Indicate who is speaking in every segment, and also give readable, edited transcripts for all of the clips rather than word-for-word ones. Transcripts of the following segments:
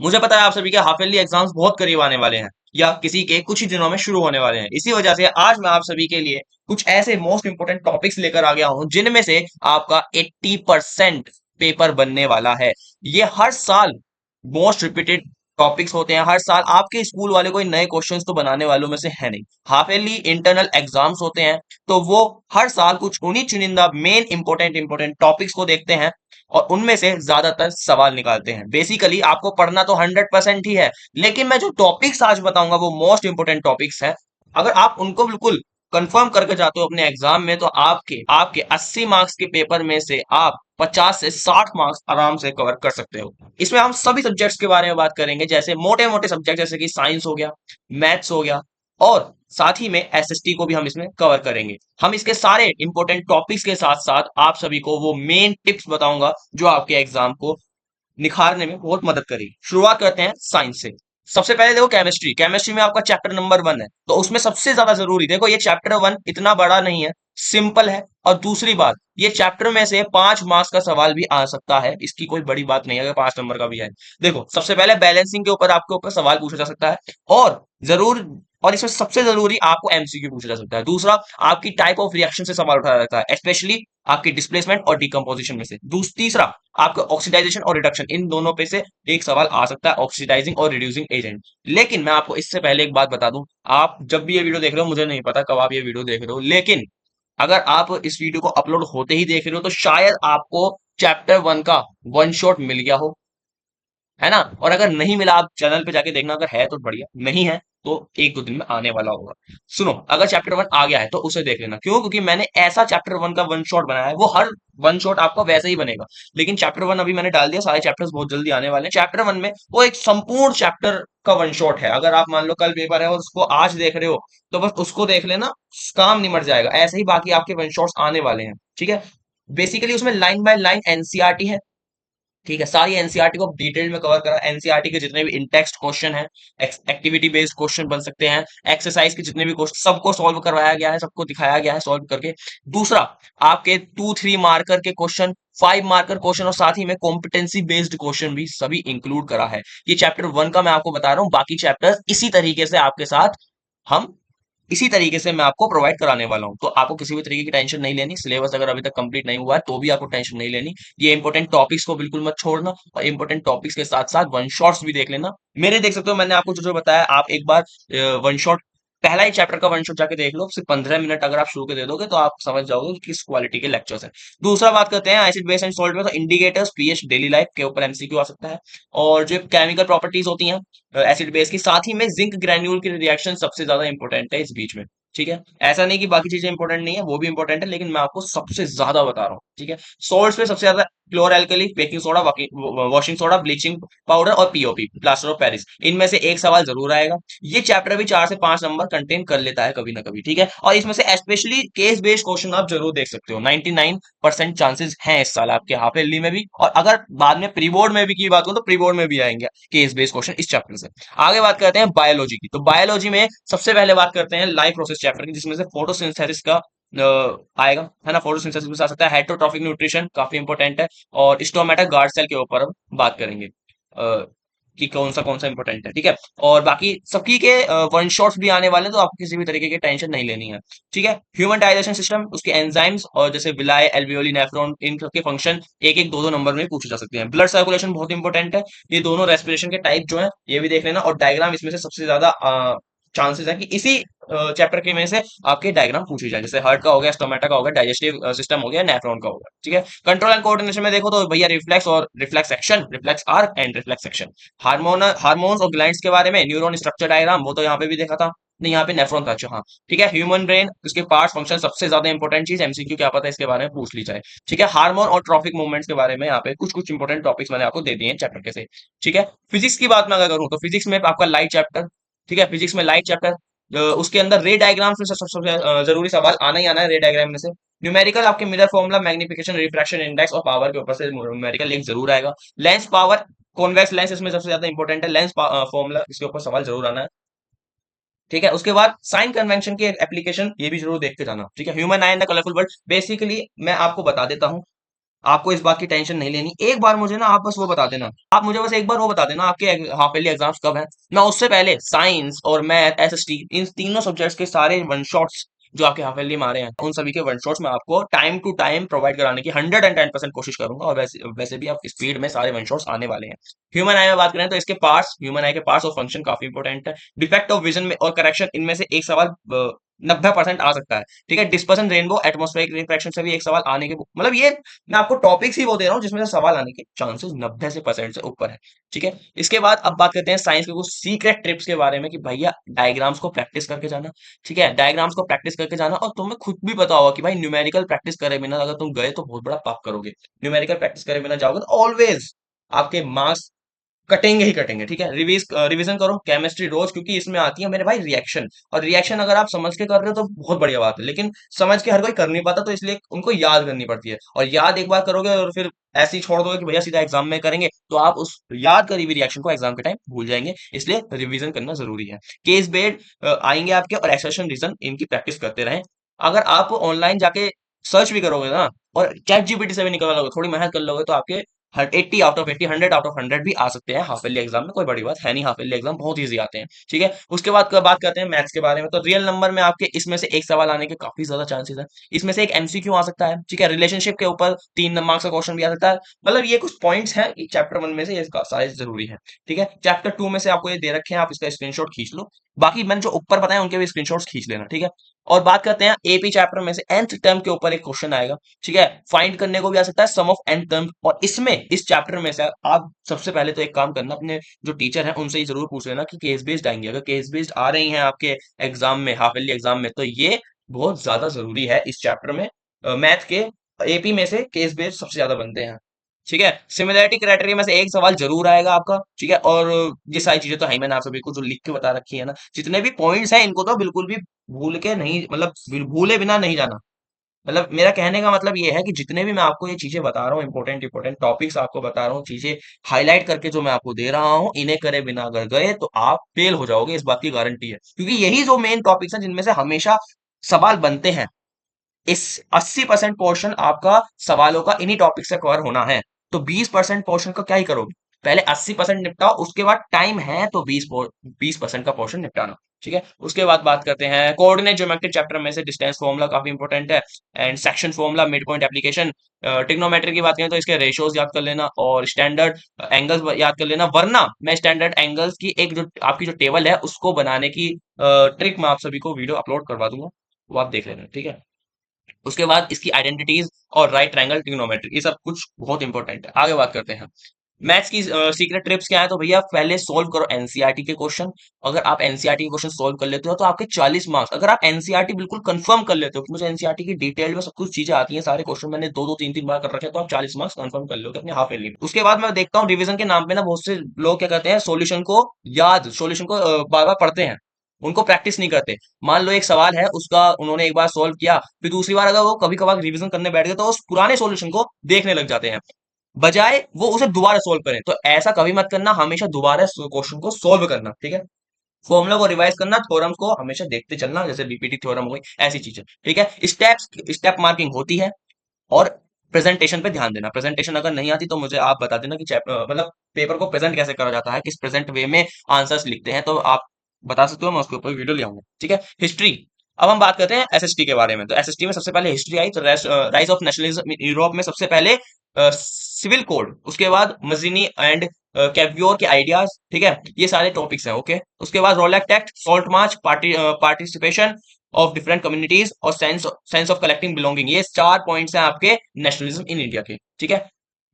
Speaker 1: मुझे पता है आप सभी के हाफ ईयरली एग्जाम्स बहुत करीब आने वाले हैं या किसी के कुछ ही दिनों में शुरू होने वाले हैं। इसी वजह से आज मैं आप सभी के लिए कुछ ऐसे मोस्ट इंपोर्टेंट टॉपिक्स लेकर आ गया हूं जिनमें से आपका 80% पेपर बनने वाला है। ये हर साल मोस्ट रिपीटेड टॉपिक्स होते हैं। हर साल आपके स्कूल वाले कोई नए क्वेश्चंस तो बनाने वालों में से है नहीं। हाफ ईयरली इंटरनल एग्जाम्स होते हैं, तो वो हर साल कुछ उन्हीं चुनिंदा मेन इंपोर्टेंट टॉपिक्स को देखते हैं और उनमें से ज्यादातर सवाल निकालते हैं। बेसिकली आपको पढ़ना तो 100% ही है, लेकिन मैं जो टॉपिक्स आज बताऊंगा वो मोस्ट इंपोर्टेंट टॉपिक्स है। अगर आप उनको बिल्कुल कंफर्म करके जाते हो अपने एग्जाम में, तो आपके आपके 80 मार्क्स के पेपर में से आप 50 से 60 मार्क्स आराम से कवर कर सकते हो। इसमें हम सभी सब्जेक्ट्स के बारे में बात करेंगे, जैसे मोटे मोटे सब्जेक्ट जैसे कि साइंस हो गया, मैथ्स हो गया, और साथ ही में एसएसटी को भी हम इसमें कवर करेंगे। हम इसके सारे इंपॉर्टेंट टॉपिक्स के साथ साथ आप सभी को वो मेन टिप्स बताऊंगा जो आपके एग्जाम को निखारने में बहुत मदद करेगी। शुरुआत करते हैं साइंस से। सबसे पहले देखो केमिस्ट्री। केमिस्ट्री में आपका चैप्टर नंबर 1 है, तो उसमें सबसे ज्यादा जरूरी देखो, ये चैप्टर 1 इतना बड़ा नहीं है, सिंपल है। और दूसरी बात, ये चैप्टर में से 5 मार्क्स का सवाल भी आ सकता है, इसकी कोई बड़ी बात नहीं है अगर 5 नंबर का भी है। देखो सबसे पहले बैलेंसिंग के ऊपर आपके ऊपर सवाल पूछा जा सकता है, और जरूर, और इसमें सबसे जरूरी आपको एमसीक्यू पूछा जा सकता है। दूसरा, आपकी टाइप ऑफ रिएक्शन से सवाल उठाया जाता है, स्पेशली आपकी डिस्प्लेसमेंट और डिकम्पोजिशन में से। तीसरा, आपका ऑक्सीडाइजेशन और रिडक्शन, इन दोनों पे से एक सवाल आ सकता है, ऑक्सीडाइजिंग और रिड्यूसिंग एजेंट। लेकिन मैं आपको इससे पहले एक बात बता दूं, आप जब भी ये वीडियो देख रहे हो, मुझे नहीं पता कब आप ये वीडियो देख रहे हो, लेकिन अगर आप इस वीडियो को अपलोड होते ही देख रहे हो तो शायद आपको चैप्टर 1 का वन शॉट मिल गया हो, है ना। और अगर नहीं मिला, आप चैनल पे जाके देखना, अगर है तो बढ़िया, नहीं है तो 1-2 दिन में आने वाला होगा। सुनो, अगर चैप्टर 1 आ गया है तो उसे देख लेना। क्यों? क्योंकि मैंने ऐसा चैप्टर 1 का वन शॉट बनाया है, वो हर वन शॉट आपका वैसे ही बनेगा, लेकिन चैप्टर 1 अभी मैंने डाल दिया। सारे चैप्टर्स बहुत जल्दी आने वाले हैं। चैप्टर 1 में वो एक संपूर्ण चैप्टर का वन शॉट है। अगर आप मान लो कल पेपर है और उसको आज देख रहे हो, तो बस उसको देख लेना, काम निमट जाएगा। ऐसे ही बाकी आपके वन शॉट्स आने वाले हैं, ठीक है। बेसिकली उसमें लाइन बाय लाइन एनसीईआरटी है, ठीक है। सारी एनसीईआरटी को डिटेल में कवर करा। एनसीईआरटी के जितने भी इन टेक्स्ट क्वेश्चन हैं, एक्टिविटी बेस्ड क्वेश्चन बन सकते हैं, एक्सरसाइज के जितने भी क्वेश्चन, सबको सॉल्व करवाया गया है, सबको दिखाया गया है सॉल्व करके। दूसरा, आपके 2-3 मार्कर के क्वेश्चन, 5 मार्कर क्वेश्चन, और साथ ही में कॉम्पिटेंसी बेस्ड क्वेश्चन भी सभी इंक्लूड करा है। ये चैप्टर 1 का मैं आपको बता रहा हूँ। बाकी चैप्टर्स इसी तरीके से आपके साथ हम इसी तरीके से मैं आपको प्रोवाइड कराने वाला हूं, तो आपको किसी भी तरीके की टेंशन नहीं लेनी। सिलेबस अगर अभी तक कंप्लीट नहीं हुआ है तो भी आपको टेंशन नहीं लेनी। ये इंपॉर्टेंट टॉपिक्स को बिल्कुल मत छोड़ना, और इंपॉर्टेंट टॉपिक्स के साथ साथ वन शॉट्स भी देख लेना। मेरे देख सकते हो, मैंने आपको जो जो बताया, आप एक बार वन शॉट, पहला ही चैप्टर का वन शॉट जाके देख लो। सिर्फ 15 मिनट अगर आप शुरू के दे दोगे तो आप समझ जाओगे कि किस क्वालिटी के लेक्चर्स हैं। दूसरा बात करते हैं एसिड बेस एंड सॉल्ट में, तो इंडिकेटर्स, पीएच, डेली लाइफ के ऊपर एमसीक्यू आ सकता है। और जो केमिकल प्रॉपर्टीज होती हैं एसिड बेस की, साथ ही में जिंक ग्रेन्यूल की रिएक्शन सबसे ज्यादा इंपॉर्टेंट है इस बीच में, ठीक है। ऐसा नहीं कि बाकी चीजें इंपॉर्टेंट नहीं है, वो भी इंपॉर्टेंट है, लेकिन मैं आपको सबसे ज्यादा बता रहा हूँ, ठीक है। सॉल्ट्स में सबसे ज्यादा chlor alkali, baking soda, washing soda, bleaching powder और पीओपी, प्लास्टर ऑफ पेरिस, इनमें से एक सवाल जरूर आएगा। ये चैप्टर भी 4 से 5 नंबर कंटेन कर लेता है कभी ना कभी, ठीक है। और इसमें से स्पेशली केस बेस्ड क्वेश्चन आप जरूर देख सकते हो। 99% चांसेस हैं इस साल आपके हाफ ईयरली में भी, और अगर बाद में प्री बोर्ड में भी की बात करूं तो प्री बोर्ड में भी आएंगे केस बेस्ड क्वेश्चन इस चैप्टर से। आगे बात करते हैं बायोलॉजी की। तो बायोलॉजी में सबसे पहले बात करते हैं लाइफ प्रोसेस चैप्टर की, जिसमें से फोटोसिंथेसिस का आएगा, है ना। फोटोसिंथेसिस में से आ सकता है हेटरोट्रॉफिक न्यूट्रिशन, काफी इंपॉर्टेंट है। और स्टोमेटा गार्ड सेल के ऊपर हम बात करेंगे कि कौन सा इंपॉर्टेंट है, ठीक है। और बाकी सबकी के वन शॉट्स भी आने वाले हैं, तो आपको किसी भी तरीके की टेंशन नहीं लेनी है, ठीक है। ह्यूमन डाइजेशन सिस्टम, उसके एंजाइम्स, और जैसे विलाय, एल्वियोली, नेफ्रॉन, इन सबके फंक्शन एक एक दो दो नंबर में पूछे जा सकते हैं। ब्लड सर्कुलेशन बहुत इंपॉर्टेंट है। ये दोनों रेस्पिरेशन के टाइप जो है ये भी देख लेना। और डायग्राम, इसमें से सबसे ज्यादा चांसेस है कि इसी चैप्टर के में से आपके डायग्राम पूछे जाए, जैसे हार्ट का हो गया, स्टोमेटा का हो गया, डाइजेस्टिव सिस्टम हो गया, नेफ्रॉन का हो गया, ठीक है। कंट्रोल एंड कोऑर्डिनेशन में देखो तो भैया रिफ्लेक्स और reflex action, reflex arc and reflex action. Hormones और ग्लैंड्स के बारे में न्यूरॉन स्ट्रक्चर डायग्राम, वो तो यहाँ पे भी देखा था, नहीं यहाँ पे नेफ्रॉन था, अच्छा हाँ, ठीक है। ह्यूमन ब्रेन, उसके पार्ट्स, फंक्शन, सबसे ज्यादा इंपॉर्टेंट चीज, एमसीक्यू क्या पता है इसके बारे में पूछ ली जाए, ठीक है। हार्मोन और ट्रॉफिक मूवमेंट्स के बारे में यहाँ पे कुछ कुछ इंपॉर्टेंट टॉपिक्स मैंने आपको दे दिए हैं चैप्टर के से, ठीक है। फिजिक्स की बात मैं अगर करूँ तो फिजिक्स में आपका लाइट चैप्टर, ठीक है। फिजिक्स में लाइट चैप्टर, उसके अंदर रे डायग्राम से सबसे जरूरी सवाल आना ही आना है, रे डायग्राम में से। न्यूमेरिकल, आपके mirror formula, magnification, refraction index और पावर के ऊपर से न्यूमेरिकल एक जरूर आएगा। लेंस पावर, कॉन्वेक्स लेंस इसमें सबसे ज्यादा इंपॉर्टेंट है। लेंस फॉर्मूला, इसके ऊपर सवाल जरूर आना है, ठीक है। उसके बाद साइन कन्वेंशन की एप्लीकेशन, ये भी जरूर देख के जाना, ठीक है। Human I in the colourful world, basically मैं आपको बता देता हूँ, आपको इस बात की टेंशन नहीं लेनी। एक बार मुझे ना आप बस वो बता देना, आप मुझे बस एक बार वो बता देना आपके हाफ ईयरली एग्जाम्स कब हैं। मैं उससे पहले साइंस और मैथ, एसएसटी, इन तीनों सब्जेक्ट्स के सारे वन शॉट्स जो आपके हाफ ईयरली में आ रहे हैं, उन सभी के वन शॉट्स मैं आपको टाइम टू टाइम प्रोवाइड कराने की 110% कोशिश करूंगा। और वैसे वैसे भी आप स्पीड में सारे वन शॉट्स आने वाले हैं। ह्यूमन आई में बात करें तो इसके पार्ट्स, ह्यूमन आई के पार्ट्स और फंक्शन काफी इंपॉर्टेंट है। डिफेक्ट ऑफ विजन में और करेक्शन, इनमें से एक सवाल 90% आ सकता है। ठीक है, डिस्पर्सन रेनबो, एटमॉस्फेरिक रिफ्रैक्शन से भी एक सवाल आने के, मतलब ये मैं आपको टॉपिक्स ही वो दे रहा हूँ जिसमें से सवाल आने के चांसेस 90% से ऊपर है। ठीक है, इसके बाद अब बात करते हैं साइंस के कुछ सीक्रेट ट्रिप्स के बारे में कि भैया डायग्राम्स को प्रैक्टिस करके जाना। ठीक है, डायग्राम्स को प्रैक्टिस करके जाना, और तुम्हें खुद भी पता होगा कि भाई न्यूमेरिकल प्रैक्टिस करे बिना अगर तुम गए तो बहुत बड़ा पाप करोगे। न्यूमेरिकल प्रैक्टिस करे बिना जाओगे तो ऑलवेज आपके मार्क्स कटेंगे ही कटेंगे। ठीक है, रिवीजन करो केमिस्ट्री रोज, क्योंकि इसमें आती है मेरे भाई रिएक्शन। और रिएक्शन अगर आप समझ के कर रहे हो तो बहुत बढ़िया बात है, लेकिन समझ के हर कोई कर नहीं पाता, तो इसलिए उनको याद करनी पड़ती है। और याद एक बार करोगे और फिर ऐसे ही छोड़ दोगे कि भैया सीधा एग्जाम में करेंगे, तो आप उस याद करी हुई रिएक्शन को एग्जाम के टाइम भूल जाएंगे। इसलिए रिवीजन करना जरूरी है। केस बेस्ड आएंगे आपके, और एक्सेशन रीजन इनकी प्रैक्टिस करते रहें। अगर आप ऑनलाइन जाके सर्च भी करोगे ना, और चैट जीपीटी से भी निकलवा लोगे, थोड़ी मेहनत कर लोगे, तो आपके 80 आउट ऑफ 80, 100 आउट ऑफ 100 भी आ सकते हैं हाफ ईयरली एग्जाम में। कोई बड़ी बात है नहीं, हाफ ईयरली एग्जाम बहुत ईजी आते हैं। ठीक है, उसके बाद बात करते हैं मैथ्स के बारे में। तो रियल नंबर में आपके इसमें से एक सवाल आने के काफी ज्यादा चांसेस है। इसमें से एक एमसीक्यू आ सकता है। ठीक है, रिलेशनशिप के ऊपर 3 मार्क्स का क्वेश्चन भी आ सकता है। मतलब ये कुछ पॉइंट्स हैं चैप्टर 1 में से, ये सारे जरूरी है। ठीक है, चैप्टर 2 में से आपको ये दे रखे हैं, आप इसका स्क्रीनशॉट खींच लो। बाकी मैंने जो ऊपर बताया उनके भी स्क्रीनशॉट्स खींच लेना। ठीक है, और बात करते हैं एपी चैप्टर में से nth टर्म के ऊपर एक क्वेश्चन आएगा। ठीक है, फाइंड करने को भी आ सकता है सम ऑफ n टर्म, और इसमें इस चैप्टर में से आप सबसे पहले तो एक काम करना, अपने जो टीचर हैं उनसे ही जरूर पूछ लेना कि केस बेस्ड आएंगे। अगर केस बेस्ड आ रही हैं आपके एग्जाम में, हाफ ईयरली एग्जाम में, तो ये बहुत ज्यादा जरूरी है इस चैप्टर में। मैथ के एपी में से केस बेस्ड सबसे ज्यादा बनते हैं। ठीक है, सिमिलैरिटी क्राइटेरिया में से एक सवाल जरूर आएगा आपका। ठीक है, और ये सारी चीजें तो है ही, मैंने आप सभी को जो लिख के बता रखी है ना, जितने भी पॉइंट्स हैं इनको तो बिल्कुल भी भूल के नहीं, मतलब भूले बिना नहीं जाना। मतलब मेरा कहने का मतलब ये है कि जितने भी मैं आपको ये चीजें बता रहा हूँ, इंपॉर्टेंट इंपॉर्टेंट टॉपिक्स आपको बता रहा हूँ, चीजें हाईलाइट करके जो मैं आपको दे रहा हूँ, इन्हें करे बिना अगर गए तो आप फेल हो जाओगे, इस बात की गारंटी है। क्योंकि यही जो मेन टॉपिक्स हैं जिनमें से हमेशा सवाल बनते हैं। इस 80% पोर्शन आपका सवालों का इन्हीं टॉपिक से कवर होना है। तो 20% पोर्शन का क्या ही करोगे, पहले 80% निपटाओ, उसके बाद टाइम है तो 20% का पोर्शन निपटाना। ठीक है, उसके बाद बात करते हैं कोऑर्डिनेट ज्योमेट्री चैप्टर में से डिस्टेंस फॉर्मूला काफी इंपॉर्टेंट है, and section formula, mid point application. Trigonometry की बात करें तो इसके रेशियोज याद कर लेना, और स्टैंडर्ड एंगल्स याद कर लेना। वरना मैं स्टैंडर्ड एंगल्स की एक जो आपकी जो टेबल है उसको बनाने की ट्रिक मैं आप सभी को वीडियो अपलोड करवा दूंगा, वो आप देख लेना। ठीक है, उसके बाद इसकी आइडेंटिटीज और राइट ट्रायंगल ट्रिग्नोमेट्री, ये सब कुछ बहुत इंपॉर्टेंट है। आगे बात करते हैं मैथ्स की सीक्रेट ट्रिप्स क्या है। तो भैया पहले सोल्व करो एनसीईआरटी के क्वेश्चन। अगर आप एनसीईआरटी के क्वेश्चन सोल्व कर लेते हो तो आपके 40 मार्क्स। अगर आप एनसीईआरटी बिल्कुल कंफर्म कर लेते हो कि मुझे एनसीईआरटी की डिटेल में सब कुछ चीजें आती हैं, सारे क्वेश्चन मैंने 2-2 3-3 बार कर रखे हैं, तो आप 40 मार्क्स कंफर्म कर लोगे अपने हाफ ईयरली में। उसके बाद मैं देखता हूँ रिवीजन के नाम पे ना बहुत से लोग क्या करते हैं, सोल्यूशन को बार बार पढ़ते हैं, उनको प्रैक्टिस नहीं करते। मान लो एक सवाल है, उसका उन्होंने एक बार सॉल्व किया, फिर दूसरी बार अगर वो कभी कभार रिवीजन करने बैठ गए तो उस पुराने सॉल्यूशन को देखने लग जाते हैं, बजाय वो उसे दोबारा सोल्व करें। तो ऐसा कभी मत करना, हमेशा दोबारा क्वेश्चन को सोल्व करना। ठीक है, फॉर्मूला को रिवाइज करना, थ्योरम्स को हमेशा देखते चलना, जैसे बीपीटी थ्योरम हो गई, ऐसी चीजें। ठीक है, स्टेप मार्किंग होती है, और प्रेजेंटेशन पे ध्यान देना। प्रेजेंटेशन अगर नहीं आती तो मुझे आप बता देना कि मतलब पेपर को प्रेजेंट कैसे करा जाता है, किस प्रेजेंट वे में आंसर्स लिखते हैं, तो आप बता सकते हो, मैं उसके ऊपर वीडियो ले आऊंगा। ठीक है, हिस्ट्री। अब हम बात करते हैं एसएसटी के बारे में। तो एसएसटी में सबसे पहले हिस्ट्री आई, तो rise of nationalism in Europe में सबसे पहले सिविल कोड, उसके बाद मजीनी एंड कैवियोर के आइडियाज। ठीक है, ये सारे टॉपिक्स हैं। ओके, उसके बाद Rowlatt Act, Salt March, participation of different communities, और सेंस ऑफ कलेक्टिंग बिलोंगिंग, ये 4 पॉइंट्स हैं आपके नेशनलिज्म इन इंडिया के। ठीक है,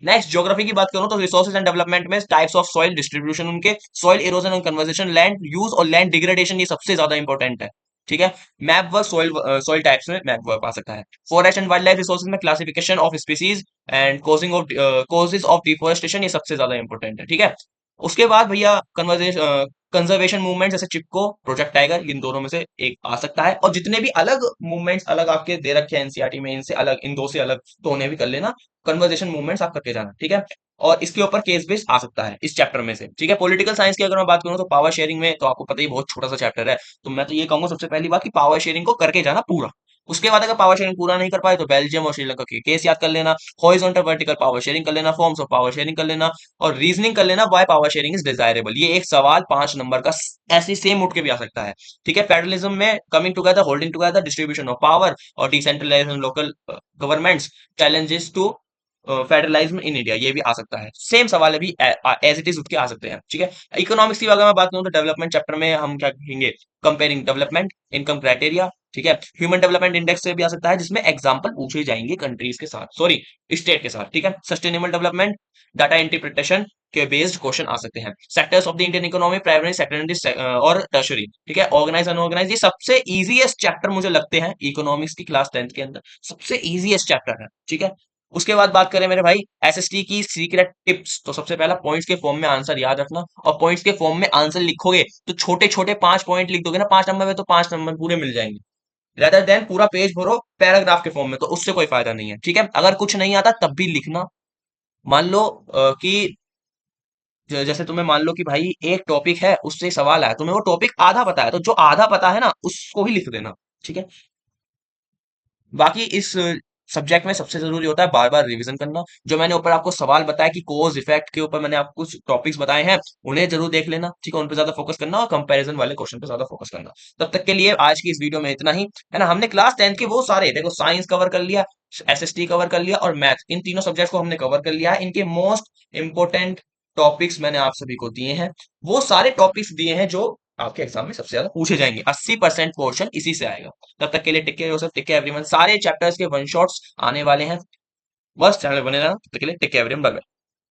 Speaker 1: नेक्स्ट ज्योग्राफी की बात करूं तो रिसोर्सेज एंड डेवलपमेंट में टाइप्स ऑफ सॉइल डिस्ट्रीब्यूशन, उनके soil erosion and conservation, land use और लैंड डिग्रेडेशन, ये सबसे ज्यादा इंपॉर्टेंट है। ठीक है, map work soil soil types में मैप वर्क आ सकता है। Forest and wildlife resources में classification of species and causes of deforestation, ये सबसे ज्यादा इंपॉर्टेंट है। ठीक है, उसके बाद भैया कन्वर्जेशन कंजर्वेशन मूवमेंट, जैसे चिपको, प्रोजेक्ट टाइगर, इन दोनों में से एक आ सकता है। और जितने भी अलग मूवमेंट्स अलग आपके दे रखे हैं एनसीईआरटी में, इनसे अलग, इन दो से अलग, तो उन्हें भी कर लेना। कन्वर्जेशन मूवमेंट्स आप करके जाना। ठीक है, और इसके ऊपर केस बेस आ सकता है इस चैप्टर में से। ठीक है, पॉलिटिकल साइंस की अगर मैं बात करूं तो पावर शेयरिंग में तो आपको पता ही बहुत छोटा सा चैप्टर है, तो मैं तो ये कहूंगा सबसे पहली बात कि पावर शेयरिंग को करके जाना पूरा। उसके बाद अगर पावर शेयरिंग पूरा नहीं कर पाए तो बेल्जियम और श्रीलंका के केस याद कर लेना, हॉरिजॉन्टल वर्टिकल पावर शेयरिंग कर लेना, फॉर्म्स ऑफ पावर शेयरिंग कर लेना, और रीजनिंग कर लेना why power sharing is desirable. ये एक सवाल 5 नंबर का ऐसे सेम उठ के भी आ सकता है। ठीक है, फेडरलिज्म में coming together, holding together, distribution of power और decentralisation local governments, challenges to federalism in India, ये भी आ सकता है। सेम सवाल अभी एज इट इज उठ के आ सकते हैं। ठीक है, इकोनॉमिक्स की अगर मैं बात करूं तो डेवलपमेंट चैप्टर में हम क्या कहेंगे, कंपेयरिंग डेवलपमेंट इनकम क्राइटेरिया। ठीक है, ह्यूमन डेवलपमेंट इंडेक्स से भी आ सकता है जिसमें एग्जांपल पूछे जाएंगे कंट्रीज के साथ, सॉरी स्टेट के साथ। ठीक है, सस्टेनेबल डेवलपमेंट डाटा इंटरप्रिटेशन के बेस्ड क्वेश्चन आ सकते हैं। Sectors of the Indian economy, primary secondary और टर्शरी। ठीक है, ऑर्गेनाइज अनऑर्गेनाइज, ये सबसे इजीएस्ट चैप्टर मुझे लगते हैं इकोनॉमिक्स की क्लास 10th के अंदर, सबसे इजीएस्ट चैप्टर है। ठीक है, उसके बाद बात करें मेरे भाई एसएसटी की सीक्रेट टिप्स, तो सबसे पहला पॉइंट्स के फॉर्म में आंसर याद रखना, और पॉइंट्स के फॉर्म में आंसर लिखोगे तो छोटे छोटे 5 पॉइंट लिख दोगे ना 5 नंबर में, तो 5 नंबर पूरे मिल जाएंगे। रेदर देन पूरा पेज भरो पैराग्राफ के फॉर्म में, तो उससे कोई फायदा नहीं है। ठीक है, अगर कुछ नहीं आता तब भी लिखना। मान लो कि जैसे तुम्हें मान लो कि भाई एक टॉपिक है उससे सवाल आया, तुम्हें वो टॉपिक आधा पता है, तो जो आधा पता है ना उसको ही लिख देना। ठीक है, बाकी इस सब्जेक्ट में सबसे जरूरी होता है बार बार रिवीजन करना। जो मैंने ऊपर आपको सवाल बताया कि कोज इफेक्ट के ऊपर मैंने आपको कुछ टॉपिक्स बताए हैं, उन्हें जरूर देख लेना। ठीक है, उन पे ज्यादा फोकस करना और कंपैरिजन वाले क्वेश्चन पे ज्यादा फोकस करना। तब तक के लिए आज की इस वीडियो में इतना ही है ना। हमने क्लास 10th के वो सारे देखो, साइंस कवर कर लिया, एसएसटी कवर कर लिया और मैथ, इन तीनों सब्जेक्ट को हमने कवर कर लिया है। इनके मोस्ट इंपोर्टेंट टॉपिक्स मैंने आप सभी को दिए हैं, वो सारे टॉपिक्स दिए हैं जो आपके एग्जाम में सबसे ज्यादा पूछे जाएंगे। 80% पोर्शन इसी से आएगा। तब तक के लिए take care yourself, take care everyone. सारे चैप्टर्स के वन शॉट्स आने वाले हैं, बस चैनल बने रहना। तब तक के लिए take care everyone, bye bye.